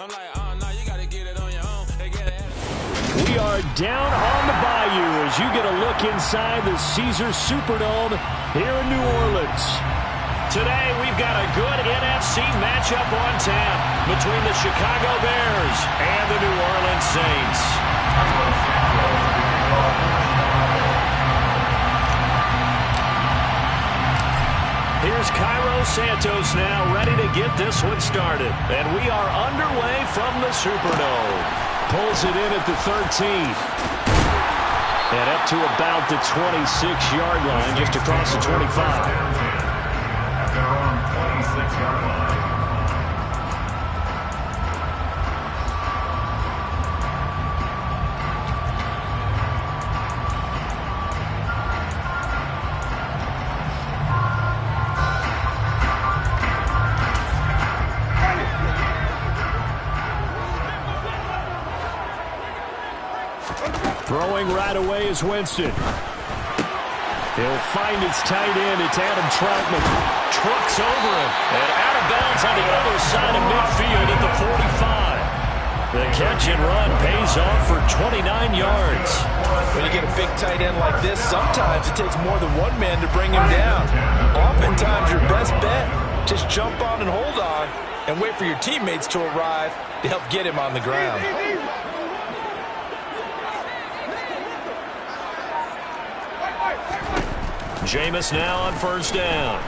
I'm like, oh, no, you got to get it on your own. We are down on the bayou as you get a look inside the Caesars Superdome here in New Orleans. Today, we've got a good NFC matchup on tap between the Chicago Bears and the New Orleans Saints. Here's Cairo Santos now ready to get this one started. And we are underway from the Superdome. Pulls it in at the 13. And up to about the 26-yard line, just across the 25. At their own 26-yard line. Throwing right away is Winston. He'll find his tight end. It's Adam Troutman. Trucks over him. And out of bounds on the other side of midfield at the 45. The catch and run pays off for 29 yards. When you get a big tight end like this, sometimes it takes more than one man to bring him down. Oftentimes, your best bet, just jump on and hold on and wait for your teammates to arrive to help get him on the ground. Jameis now on first down.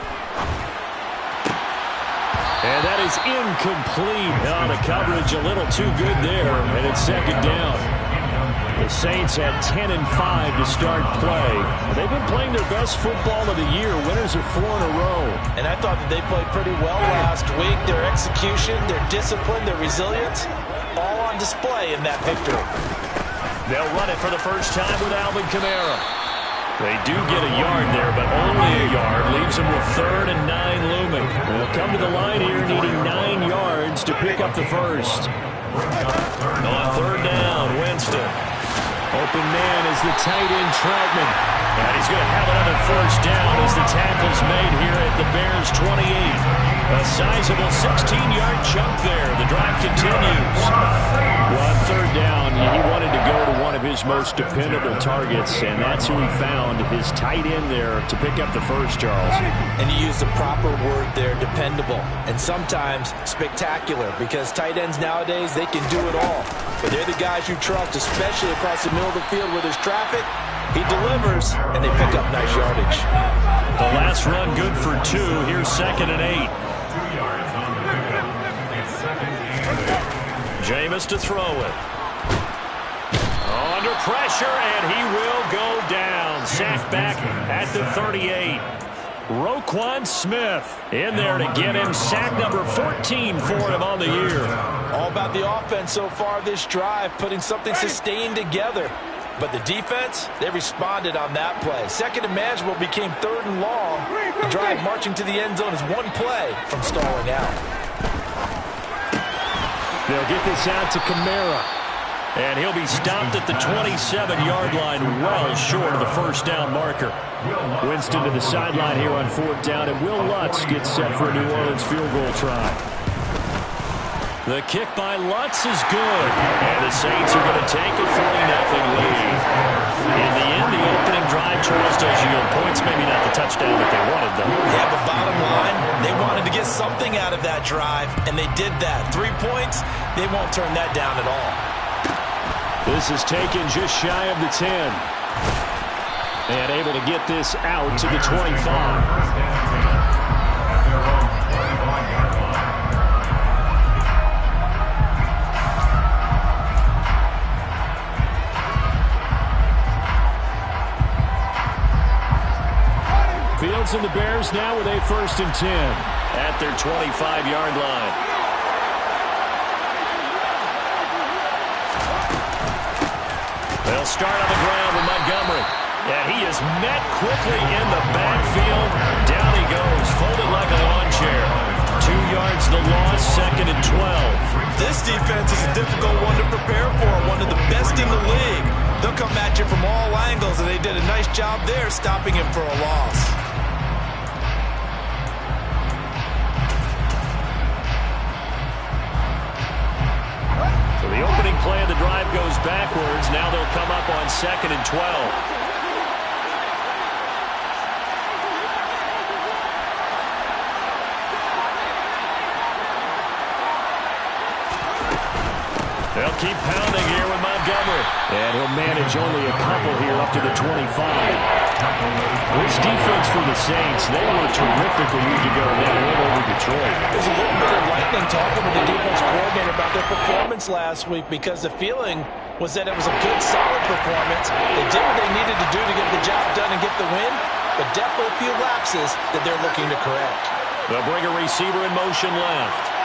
And that is incomplete. On the coverage a little too good there, and it's second down. The Saints had 10 and 5 to start play. They've been playing their best football of the year. Winners of 4 in a row. And I thought that they played pretty well last week. Their execution, their discipline, their resilience, all on display in that victory. They'll run it for the first time with Alvin Kamara. They do get a yard there, but only a yard. Leaves them with 3rd and 9 looming. They'll come to the line here needing 9 yards to pick up the first. On 3rd down, Winston. Open man is the tight end Troutman. And he's going to have another first down as the tackle's made here at the Bears' 28. A sizable 16-yard chunk there. The drive continues. Well, on 3rd down, he wanted to go to one of his most dependable targets, and that's who he found, his tight end there, to pick up the first, Charles. And you use the proper word there, dependable, and sometimes spectacular, because tight ends nowadays, they can do it all. But they're the guys you trust, especially across the middle of the field where there's traffic. He delivers, and they pick up nice yardage. The last run good for 2. Here's 2nd and 8. Jameis to throw it. Under pressure, and he will go down. Sacked back at the 38. Roquan Smith in there to get him sack number 14 for him on the year. All about the offense so far this drive, putting something sustained together. But the defense, they responded on that play. 2nd and manageable became 3rd and long. The drive marching to the end zone is one play from stalling out. They'll get this out to Kamara. And he'll be stopped at the 27-yard line, well short of the first down marker. Winston to the sideline here on 4th down, and Will Lutz gets set for a New Orleans field goal try. The kick by Lutz is good, and the Saints are going to take a 40-0 lead. In the end, the opening drive, Charles, does yield points, maybe not the touchdown that they wanted, though. Yeah, but bottom line, they wanted to get something out of that drive, and they did that. 3 points, they won't turn that down at all. This is taken just shy of the 10. And able to get this out to the 25. Fields and the Bears now with a 1st and 10 at their 25-yard line. They'll start on the ground with Montgomery. And he is met quickly in the backfield. Down he goes, folded like a lawn chair. 2 yards the loss, 2nd and 12. This defense is a difficult one to prepare for, one of the best in the league. They'll come at you from all angles, and they did a nice job there stopping him for a loss. play of the drive goes backwards. Now they'll come up on 2nd and 12. They'll keep pounding here with Montgomery. And he'll manage only a couple here up to the 25. This defense for the Saints, they were terrific a week ago in that win over Detroit. There's a little bit of lightning talking with the defense coordinator about their performance last week because the feeling was that it was a good, solid performance. They did what they needed to do to get the job done and get the win, but definitely a few lapses that they're looking to correct. They'll bring a receiver in motion left.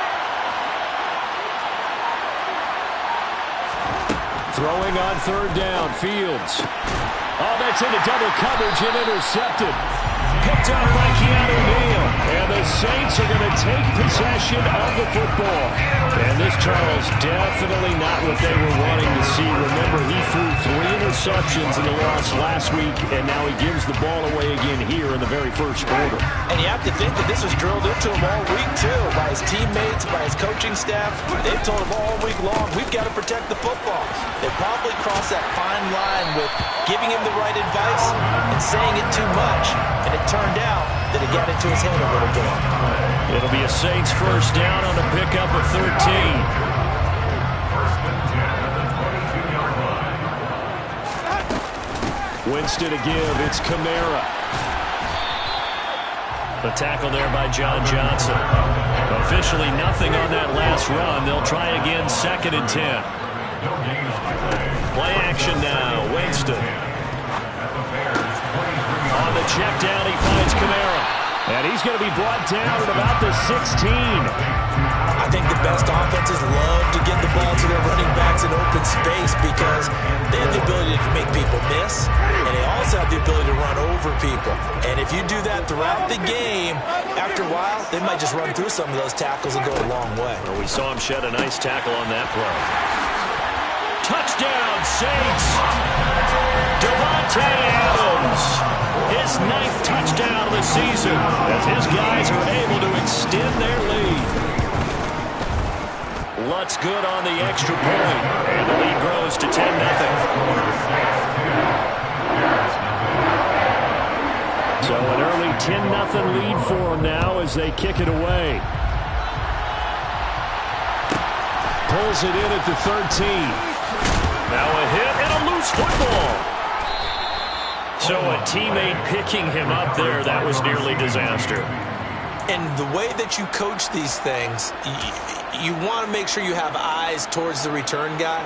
Throwing on 3rd down, Fields. Oh, that's into double coverage and intercepted. Picked up by Keanu Neal. And the Saints are going to take possession of the football. And this, Charles, definitely not what they were wanting to see. Remember, he threw 3 interceptions in the loss last week, and now he gives the ball away again here in the very first quarter. And you have to think that this was drilled into him all week, too, by his teammates, by his coaching staff. They've told him all week long, we've got to protect the football. They probably crossed that fine line with giving him the right advice and saying it too much. And it turned out that it got into his head a little bit. It'll be a Saints first down on a pickup of 13. Winston to give. It's Kamara. The tackle there by John Johnson. Officially nothing on that last run. They'll try again 2nd and 10. Play action now. Winston. On the check down, he finds Kamara. And he's going to be brought down at about the 16. I think the best offenses love to get the ball to their running backs in open space because they have the ability to make people miss, and they also have the ability to run over people. And if you do that throughout the game, after a while, they might just run through some of those tackles and go a long way. Well, we saw him shed a nice tackle on that play. Touchdown, Saints! Davante Adams, his 9th touchdown of the season, as his guys are able to extend their lead. Lutz good on the extra point, and the lead grows to 10-0. So an early 10-0 lead for them now as they kick it away. Pulls it in at the 13. Now a hit and a loose football. So a teammate picking him up there, that was nearly disaster. And the way that you coach these things, you want to make sure you have eyes towards the return guy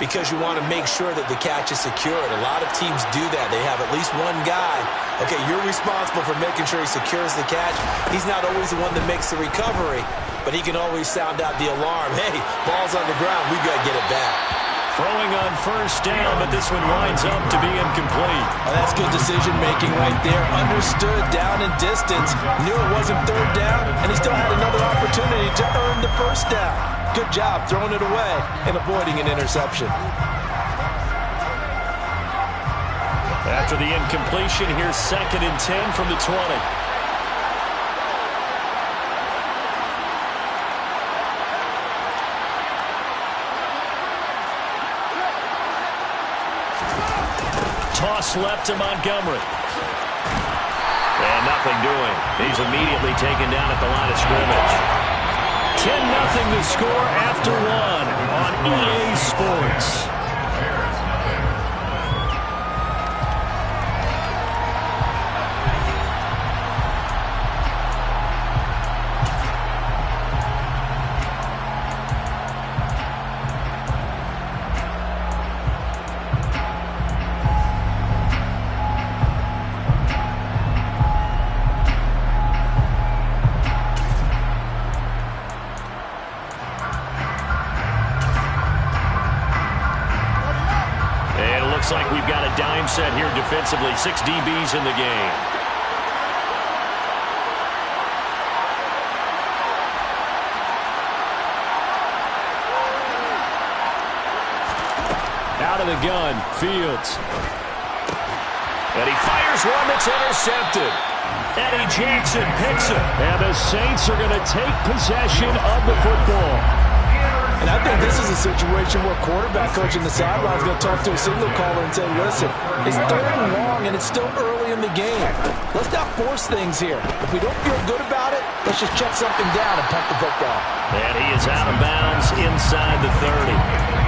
because you want to make sure that the catch is secured. A lot of teams do that. They have at least one guy. Okay, you're responsible for making sure he secures the catch. He's not always the one that makes the recovery, but he can always sound out the alarm. Hey, ball's on the ground. We got to get it back. Throwing on 1st down, but this one winds up to be incomplete. Oh, that's good decision-making right there. Understood down and distance. Knew it wasn't 3rd down, and he still had another opportunity to earn the 1st down. Good job throwing it away and avoiding an interception. After the incompletion, here's 2nd and 10 from the 20. Toss left to Montgomery. And nothing doing. He's immediately taken down at the line of scrimmage. 10-0 the score after 1 on EA Sports. Looks like we've got a dime set here defensively. 6 DBs in the game. Out of the gun, Fields. And he fires one that's intercepted. Eddie Jackson picks it. And the Saints are going to take possession of the football. And I think this is a situation where quarterback coach in the sideline is going to talk to a signal caller and say, listen, it's 3rd and long and it's still early in the game. Let's not force things here. If we don't feel good about it, let's just check something down and punt the football. And he is out of bounds inside the 30.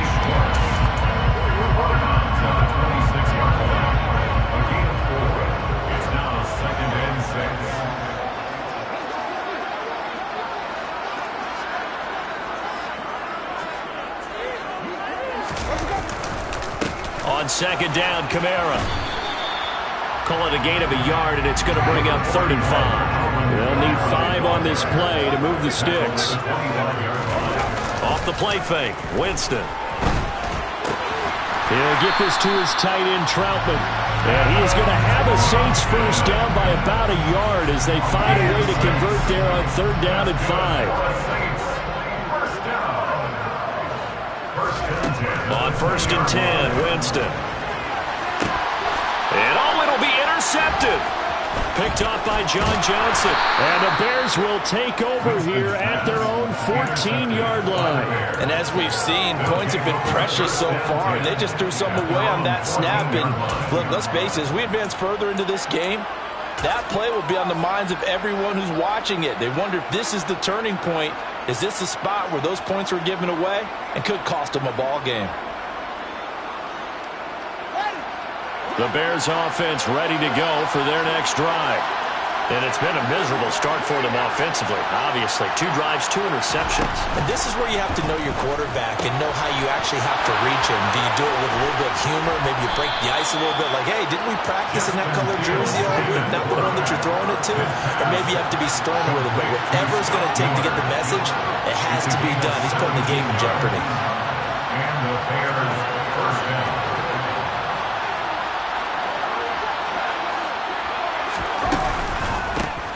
On 2nd down, Kamara. Call it a gain of a yard, and it's going to bring up 3rd and 5. They'll need 5 on this play to move the sticks. Off the play fake, Winston. He'll get this to his tight end, Troutman. And he is going to have a Saints first down by about a yard as they find a way to convert there on 3rd down and 5. On 1st and 10, Winston. And it'll be intercepted. Picked off by John Johnson. And the Bears will take over here at their own 14-yard line. And as we've seen, points have been precious so far, and they just threw some away on that snap. And look, let's face it, as we advance further into this game, that play will be on the minds of everyone who's watching it. They wonder if this is the turning point. Is this the spot where those points were given away and could cost them a ball game? The Bears offense ready to go for their next drive. And it's been a miserable start for them offensively. Obviously, 2 drives, 2 interceptions. And this is where you have to know your quarterback and know how you actually have to reach him. Do you do it with a little bit of humor? Maybe you break the ice a little bit like, hey, didn't we practice in that color jersey all week? Not the one that you're throwing it to? Or maybe you have to be stern with him. But whatever it's going to take to get the message, it has to be done. He's putting the game in jeopardy. And the Bears first down.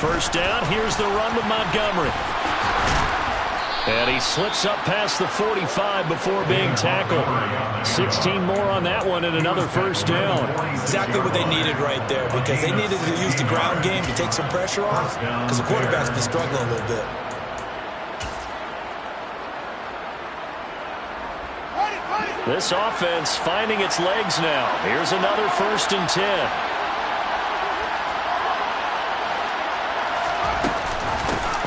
First down, here's the run with Montgomery. And he slips up past the 45 before being tackled. 16 more on that one and another first down. Exactly what they needed right there, because they needed to use the ground game to take some pressure off, because the quarterback's been struggling a little bit. This offense finding its legs now. Here's another 1st and 10.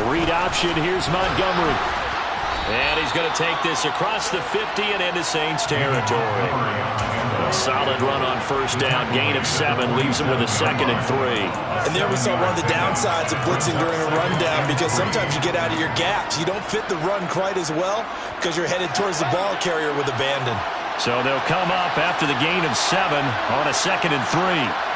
Read option, here's Montgomery. And he's going to take this across the 50 and into Saints territory. A solid run on first down, gain of 7, leaves him with a 2nd and 3. And there we saw one of the downsides of blitzing during a rundown, because sometimes you get out of your gaps. You don't fit the run quite as well because you're headed towards the ball carrier with abandon. So they'll come up after the gain of 7 on a 2nd and 3.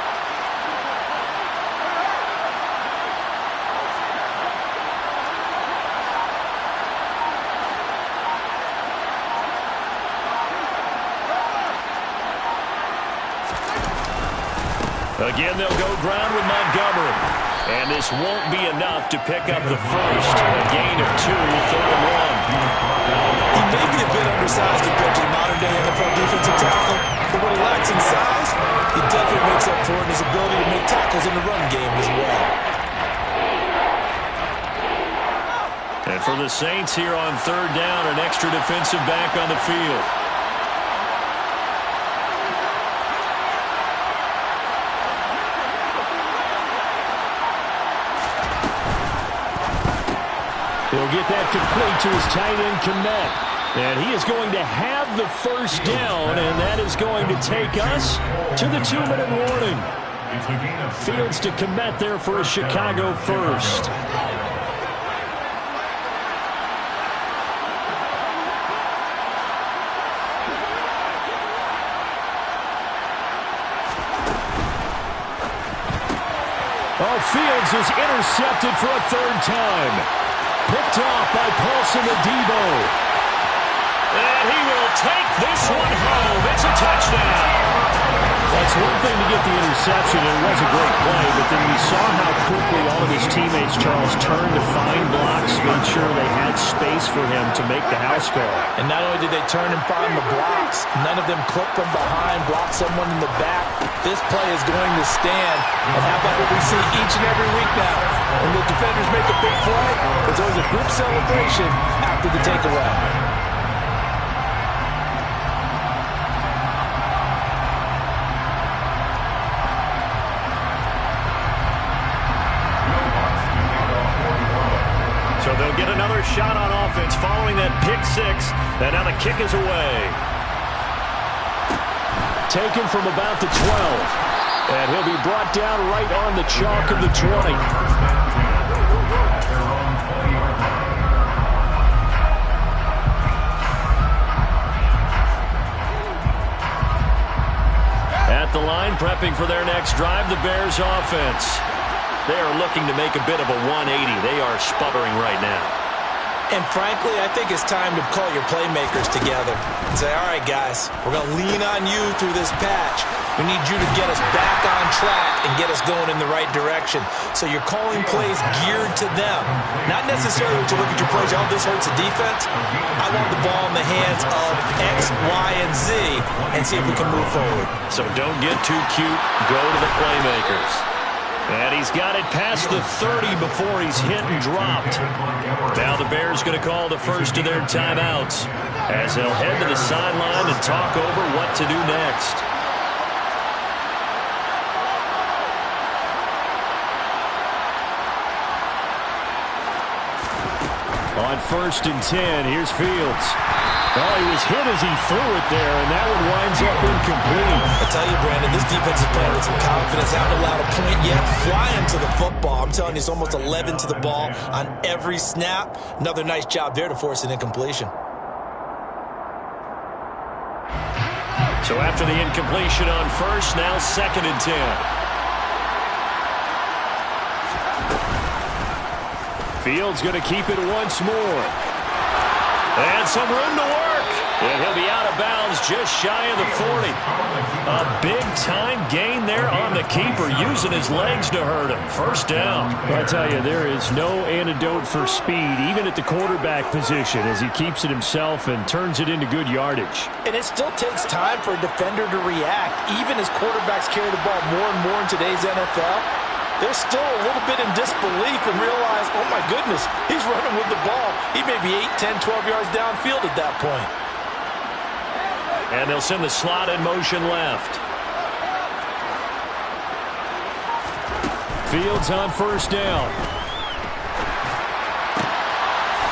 Again, they'll go ground with Montgomery. And this won't be enough to pick up the first. A gain of 2, 3rd and 1. He may be a bit undersized compared to the modern-day NFL defensive tackle, but what he lacks in size, he definitely makes up for it in his ability to make tackles in the run game as well. And for the Saints here on 3rd down, an extra defensive back on the field. He'll get that complete to his tight end, Kmet. And he is going to have the first down, and that is going to take us to the 2-minute warning. Fields to Kmet there for a Chicago first. Oh, Fields is intercepted for a 3rd time. Picked off by Paulson Adebo. And he will take this one home. It's a touchdown. That's one thing to get the interception, and it was a great play, but then we saw how quickly all of his teammates, Charles, turned to find blocks, made sure they had space for him to make the house call. And not only did they turn and find the blocks, none of them clip from behind, block someone in the back. This play is going to stand. And how about what we see each and every week now? When the defenders make a big play, there's always a group celebration after the takeaway. shot on offense following that pick six. And now the kick is away. Taken from about the 12. And he'll be brought down right on the chalk of the 20. At the line, prepping for their next drive, the Bears offense. They are looking to make a bit of a 180. They are sputtering right now. And frankly, I think it's time to call your playmakers together and say, all right, guys, we're going to lean on you through this patch. We need you to get us back on track and get us going in the right direction. So you're calling plays geared to them. Not necessarily to look at your plays, oh, this hurts the defense. I want the ball in the hands of X, Y, and Z and see if we can move forward. So don't get too cute. Go to the playmakers. And he's got it past the 30 before he's hit and dropped. Now the Bears going to call the first of their timeouts as they'll head to the sideline and talk over what to do next. On 1st and 10, here's Fields. Well, he was hit as he threw it there, and that one winds up incomplete. I tell you, Brandon, this defense is playing with some confidence. Haven't allowed a point yet. Flying to the football. I'm telling you, it's almost 11 to the ball on every snap. Another nice job there to force an incompletion. So after the incompletion on 1st, now 2nd and 10. Fields going to keep it once more. And some room to work. And he'll be out of bounds just shy of the 40. A big-time gain there on the keeper, using his legs to hurt him. First down. I tell you, there is no antidote for speed, even at the quarterback position, as he keeps it himself and turns it into good yardage. And it still takes time for a defender to react. Even as quarterbacks carry the ball more and more in today's NFL, they're still a little bit in disbelief and realize, oh my goodness, he's running with the ball. He may be 8, 10, 12 yards downfield at that point. And they'll send the slot in motion left. Fields on 1st down.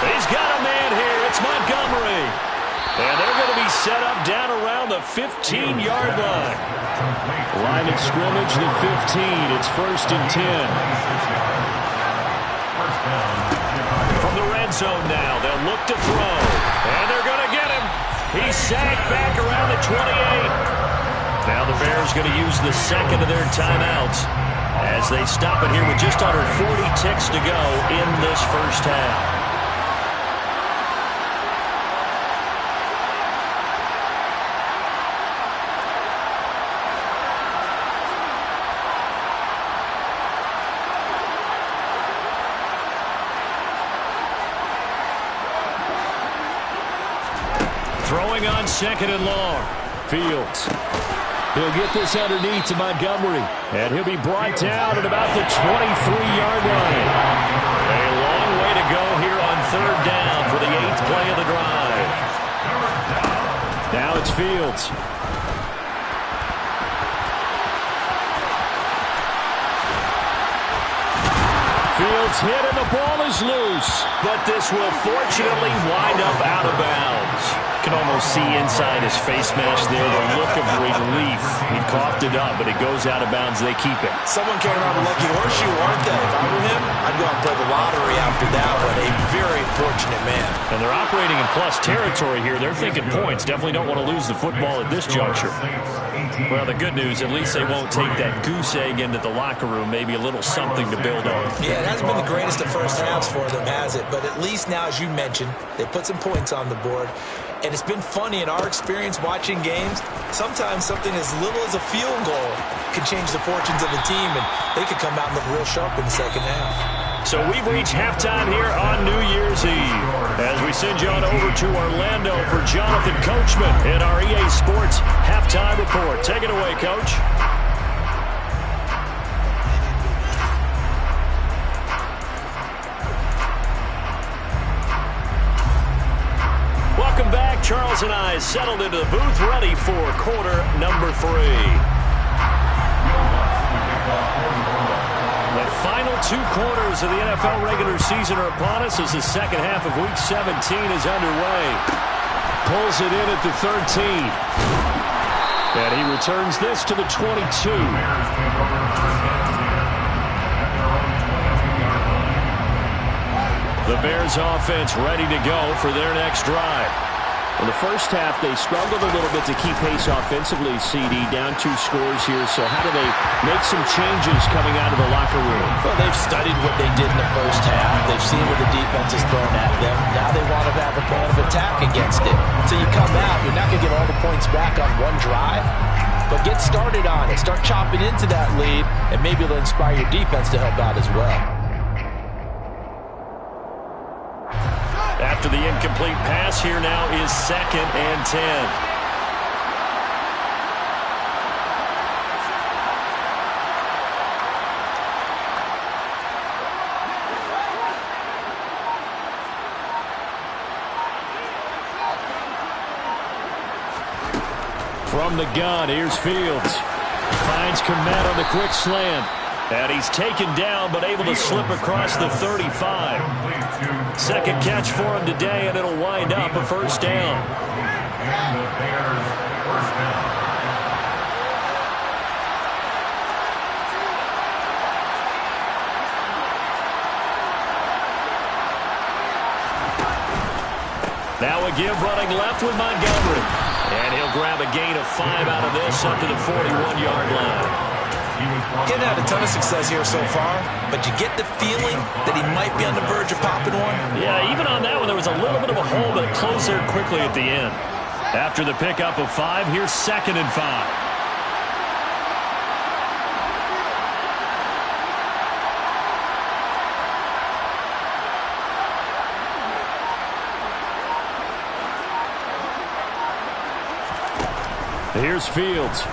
He's got a man here. It's Montgomery. And they're going to be set up down around the 15-yard line. Line of scrimmage, the 15. It's 1st and 10. From the red zone now, they'll look to throw. And they're going to get him. He's sacked back around the 28. Now the Bears going to use the second of their timeouts as they stop it here with just under 40 ticks to go in this first half. Throwing on 2nd and long. Fields. He'll get this underneath to Montgomery. And he'll be brought down at about the 23-yard line. A long way to go here on 3rd down for the 8th play of the drive. Now it's Fields. Fields hit and the ball is loose. But this will fortunately wind up out of bounds. You can almost see inside his face mask there the look of relief. He coughed it up, but it goes out of bounds. They keep it. Someone came around a lucky horseshoe, aren't they? If I were him, I'd go and play the lottery after that one. A very fortunate man. And they're operating in plus territory here. They're thinking points. Definitely don't want to lose the football at this juncture. Well, the good news, at least they won't take that goose egg into the locker room. Maybe a little something to build on. Yeah, it hasn't been the greatest of first halves for them, has it? But at least now, as you mentioned, they put some points on the board. And it's been funny in our experience watching games. Sometimes something as little as a field goal can change the fortunes of a team, and they could come out and look real sharp in the second half. So we've reached halftime here on New Year's Eve as we send you on over to Orlando for Jonathan Coachman in our EA Sports Halftime Report. Take it away, Coach. Welcome back. Charles and I settled into the booth ready for quarter number 3. The final 2 quarters of the NFL regular season are upon us as the second half of Week 17 is underway. Pulls it in at the 13. And he returns this to the 22. The Bears offense ready to go for their next drive. In the first half, they struggled a little bit to keep pace offensively, CD, down 2 scores here. So how do they make some changes coming out of the locker room? Well, they've studied what they did in the first half. They've seen what the defense has thrown at them. Now they want to have a plan of attack against it. So you come out, you're not going to get all the points back on one drive, but get started on it. Start chopping into that lead, and maybe it'll inspire your defense to help out as well. After the incomplete pass, here now is 2nd and 10. From the gun, here's Fields. Finds Kmet on the quick slant. And he's taken down, but able to slip across the 35. Second catch for him today, and it'll wind up a first down. And the Bears first down. Now a give running left with Montgomery. And he'll grab a gain of 5 out of this up to the 41-yard line. Getting had a ton of success here so far, but you get the feeling that he might be on the verge of popping one. Yeah, even on that one, there was a little bit of a hole, but it closed there quickly at the end. After the pickup of 5, here's 2nd and 5. Here's Fields.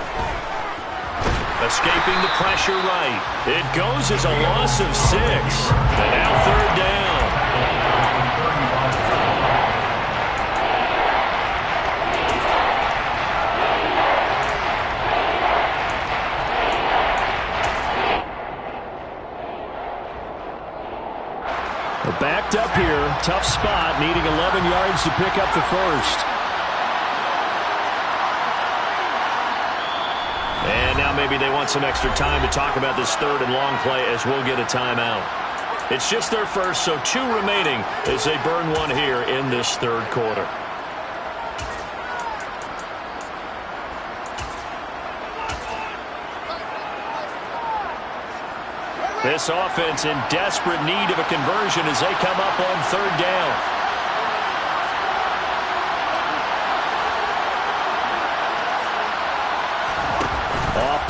Escaping the pressure right. It goes as a loss of 6. And now 3rd down. They're backed up here. Tough spot, needing 11 yards to pick up the first. And now maybe they want some extra time to talk about this 3rd and long play as we'll get a timeout. It's just their first, so 2 remaining as they burn one here in this 3rd quarter. This offense in desperate need of a conversion as they come up on 3rd down.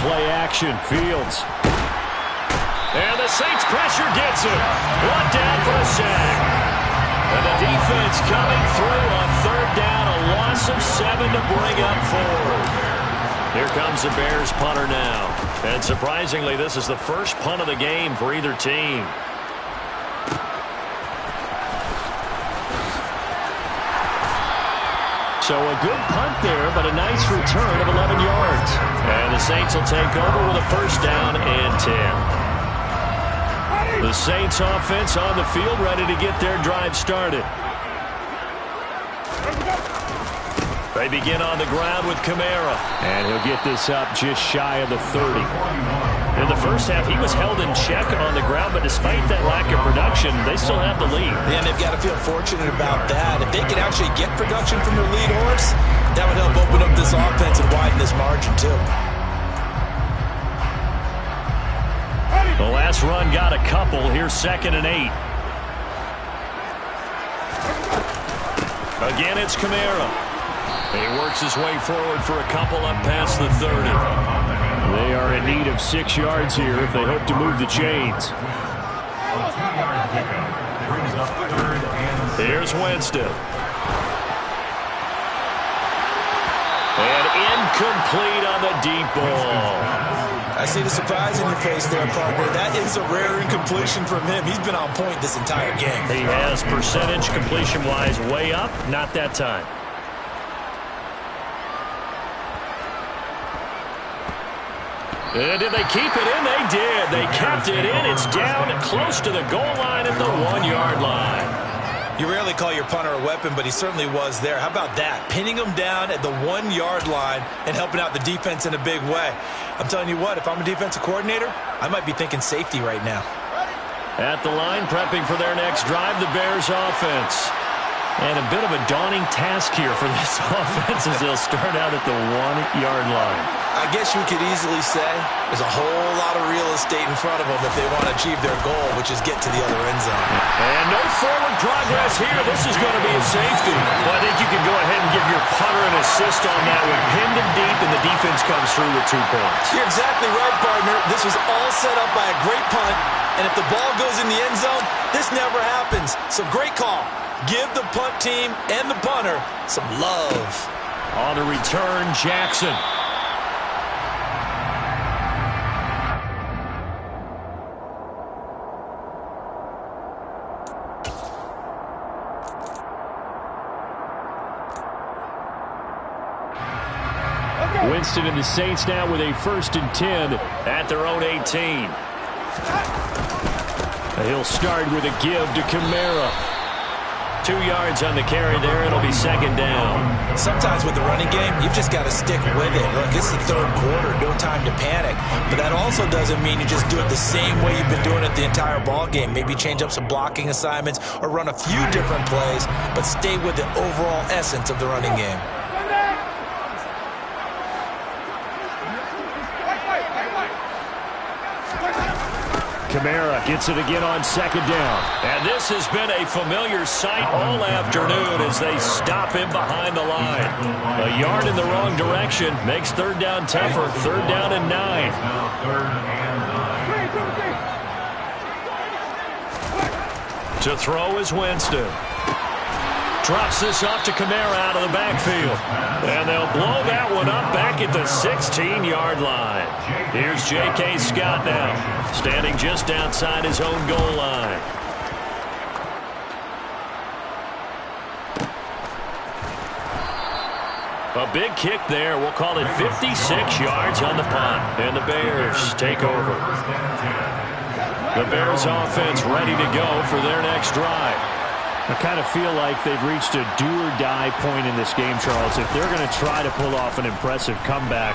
Play action, Fields. And the Saints pressure gets him. Brought down for a sack. And the defense coming through on 3rd down. A loss of 7 to bring up 4. Here comes the Bears punter now. And surprisingly, this is the first punt of the game for either team. So a good punt there, but a nice return of 11 yards. And the Saints will take over with a first down and 10. The Saints offense on the field ready to get their drive started. They begin on the ground with Kamara. And he'll get this up just shy of the 30. In the first half, he was held in check on the ground, but despite that lack of production, they still have the lead. And they've got to feel fortunate about that. If they can actually get production from their lead horse, that would help open up this offense and widen this margin, too. The last run got a couple. Here's 2nd and 8. Again, it's Kamara. He works his way forward for a couple up past the 30. They are in need of 6 yards here if they hope to move the chains. Here's Winston. And incomplete on the deep ball. I see the surprise in your face there, partner. That is a rare incompletion from him. He's been on point this entire game. He has percentage completion-wise way up. Not that time. Did they keep it in? They did. They kept it in. It's down close to the goal line at the 1-yard line. You rarely call your punter a weapon, but he certainly was there. How about that? Pinning him down at the 1-yard line and helping out the defense in a big way. I'm telling you what, if I'm a defensive coordinator, I might be thinking safety right now. At the line, prepping for their next drive, the Bears offense. And a bit of a daunting task here for this offense as they'll start out at the 1-yard line. I guess you could easily say there's a whole lot of real estate in front of them if they want to achieve their goal, which is get to the other end zone. And no forward progress here. This is going to be a safety. Well, I think you can go ahead and give your punter an assist on that one. Pinned him deep, and the defense comes through with 2 points. You're exactly right, partner. This was all set up by a great punt, and if the ball goes in the end zone, this never happens. So great call. Give the punt team and the punter some love. On the return, Jackson. Winston and the Saints now with a 1st and 10 at their own 18. He'll start with a give to Kamara. 2 yards on the carry there. It'll be 2nd down. Sometimes with the running game, you've just got to stick with it. Look, it's the 3rd quarter. No time to panic. But that also doesn't mean you just do it the same way you've been doing it the entire ball game. Maybe change up some blocking assignments or run a few different plays, but stay with the overall essence of the running game. Kamara gets it again on 2nd down. And this has been a familiar sight all afternoon as they stop him behind the line. A yard in the wrong direction makes 3rd down tougher. 3rd down and 9. To throw is Winston. Drops this off to Kamara out of the backfield. And they'll blow that one up back at the 16-yard line. Here's J.K. Scott now, standing just outside his own goal line. A big kick there. We'll call it 56 yards on the punt. And the Bears take over. The Bears offense ready to go for their next drive. I kind of feel like they've reached a do-or-die point in this game, Charles. If they're going to try to pull off an impressive comeback,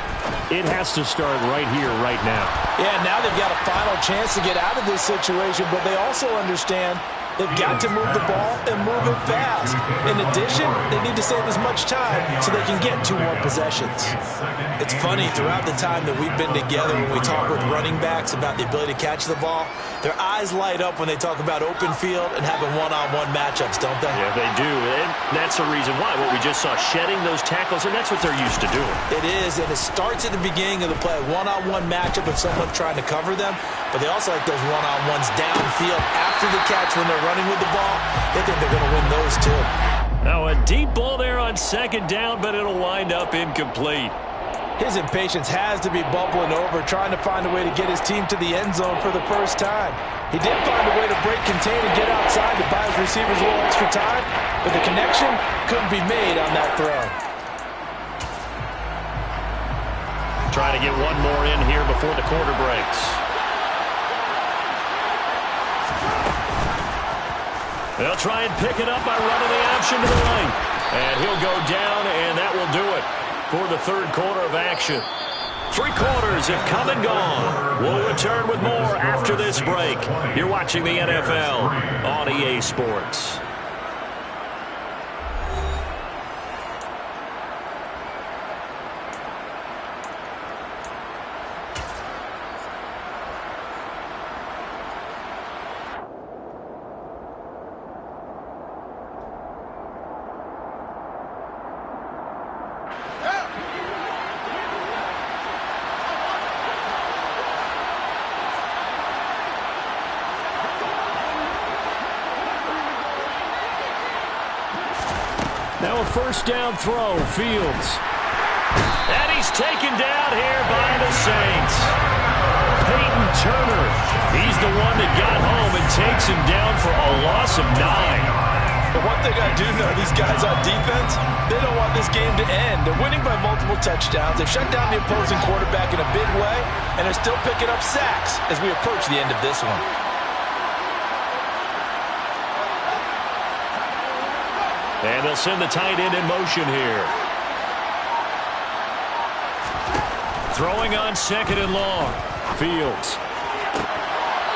it has to start right here, right now. Yeah, now they've got a final chance to get out of this situation, but they also understand they've got to move the ball and move it fast. In addition, they need to save as much time so they can get 2 more possessions. It's funny, throughout the time that we've been together, when we talk with running backs about the ability to catch the ball, their eyes light up when they talk about open field and having one-on-one matchups, don't they? Yeah, they do, and that's the reason why. What we just saw, shedding those tackles, and that's what they're used to doing. It is, and it starts at the beginning of the play, one-on-one matchup if someone's trying to cover them, but they also like those one-on-ones downfield after the catch when they're running with the ball. They think they're going to win those too. Now a deep ball there on 2nd down, but it'll wind up incomplete. His impatience has to be bubbling over, trying to find a way to get his team to the end zone for the first time. He did find a way to break contain and get outside to buy his receivers a little extra time, but the connection couldn't be made on that throw. Trying to get one more in here before the quarter breaks. They'll try and pick it up by running the option to the right. And he'll go down, and that will do it for the 3rd quarter of action. 3 quarters have come and gone. We'll return with more after this break. You're watching the NFL on EA Sports. Now a 1st down throw, Fields. And he's taken down here by the Saints. Peyton Turner, he's the one that got home and takes him down for a loss of 9. But one thing I do know, these guys on defense, they don't want this game to end. They're winning by multiple touchdowns. They've shut down the opposing quarterback in a big way, and they're still picking up sacks as we approach the end of this one. And they'll send the tight end in motion here. Throwing on second and long. Fields.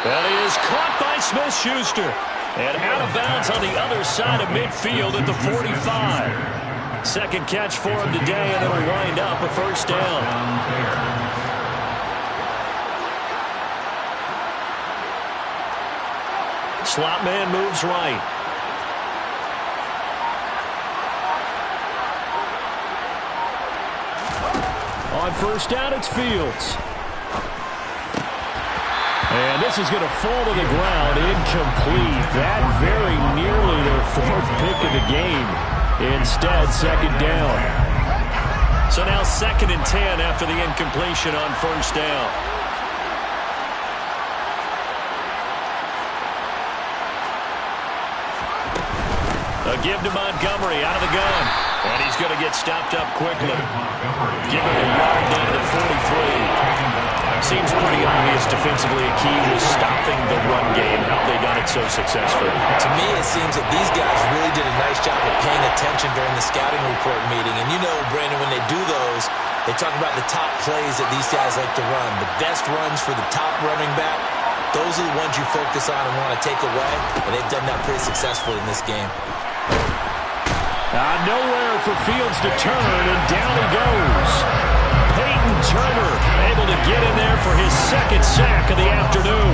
That is caught by Smith-Schuster. And out of bounds on the other side of midfield at the 45. Second catch for him today, and it'll wind up a first down. Slot man moves right. On first down, it's Fields. And this is going to fall to the ground, incomplete. That very nearly their fourth pick of the game. Instead, second down. So now 2nd and 10 after the incompletion on first down. A give to Montgomery out of the gun. And he's going to get stopped up quickly. Give him a yard down to the 43. Seems pretty obvious defensively a key was stopping the run game. How have they done it so successfully? To me, it seems that these guys really did a nice job of paying attention during the scouting report meeting. And you know, Brandon, when they do those, they talk about the top plays that these guys like to run. The best runs for the top running back, those are the ones you focus on and want to take away. And they've done that pretty successfully in this game. Nowhere for Fields to turn, and down he goes. Peyton Turner able to get in there for his second sack of the afternoon.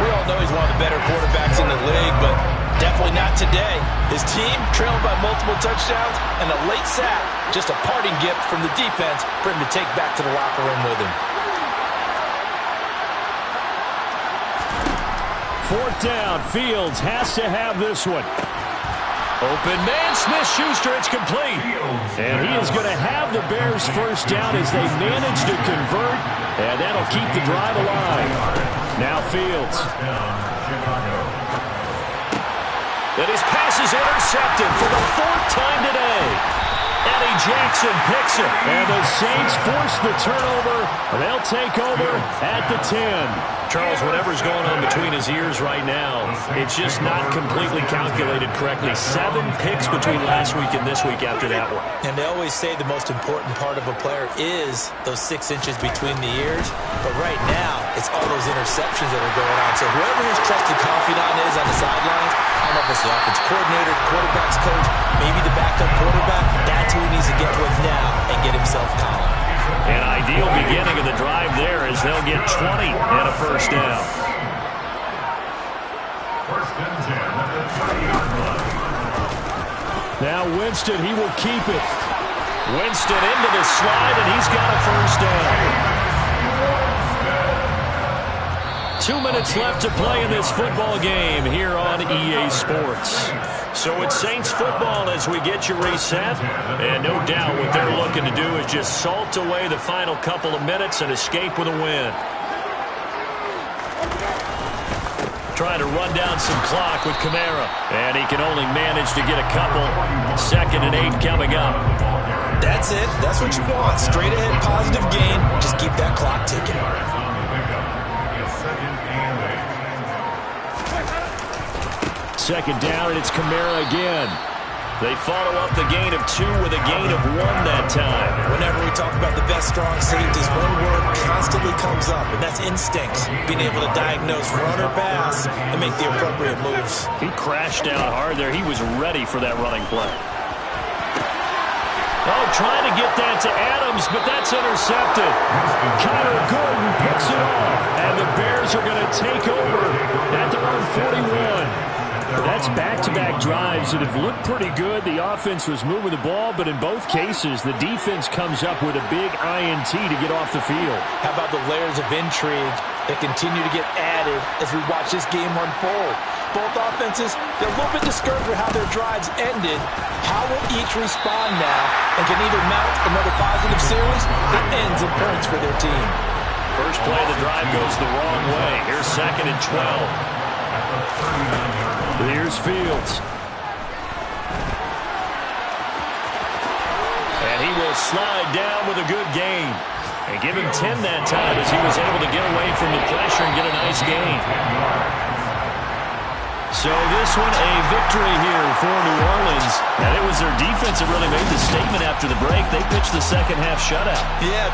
We all know he's one of the better quarterbacks in the league, but definitely not today. His team trailing by multiple touchdowns, and a late sack, just a parting gift from the defense for him to take back to the locker room with him. 4th down, Fields has to have this one. Open man, Smith-Schuster, it's complete. And he is going to have the Bears first down as they manage to convert, and that'll keep the drive alive. Now Fields. And his pass is intercepted for the 4th time today. Eddie Jackson picks it, and the Saints force the turnover. They'll take over at the 10. Charles, whatever's going on between his ears right now, it's just not completely calculated correctly. 7 picks between last week and this week after that one. And they always say the most important part of a player is those 6 inches between the ears. But right now, it's all those interceptions that are going on. So whoever his trusted confidant is on the sidelines, I don't know if it's the offense coordinator, the quarterback's coach, maybe the backup quarterback, that's who he needs to get with now and get himself calm. An ideal beginning of the drive there as they'll get 20 and a first down. 1st and 10 at the 30-yard line. Now Winston, he will keep it. Winston into the slide, and he's got a first down. 2 minutes left to play in this football game here on EA Sports. So it's Saints football as we get you reset. And no doubt what they're looking to do is just salt away the final couple of minutes and escape with a win. Trying to run down some clock with Kamara. And he can only manage to get a couple. 2nd and 8 coming up. That's it. That's what you want. Straight ahead positive gain. Just keep that clock ticking. 2nd down, and it's Kamara again. They follow up the gain of 2 with a gain of 1 that time. Whenever we talk about the best strong safeties, one word constantly comes up, and that's instincts. Being able to diagnose run or pass and make the appropriate moves. He crashed out hard there. He was ready for that running play. Oh, trying to get that to Adams, but that's intercepted. Connor Gordon picks it off, and the Bears are going to take over at their own 41. That's back-to-back drives that have looked pretty good. The offense was moving the ball, but in both cases, the defense comes up with a big INT to get off the field. How about the layers of intrigue that continue to get added as we watch this game unfold? Both offenses, they're a little bit discouraged with how their drives ended. How will each respond now and can either mount another positive series that ends in points for their team? First play of the drive goes the wrong way. Here's 2nd and 12. Here's Fields. will slide down with a good gain. And give him 10 that time as he was able to get away from the pressure and get a nice gain. So this one a victory here for New Orleans. And it was their defense that really made the statement after the break. They pitched the second half shutout. Yeah.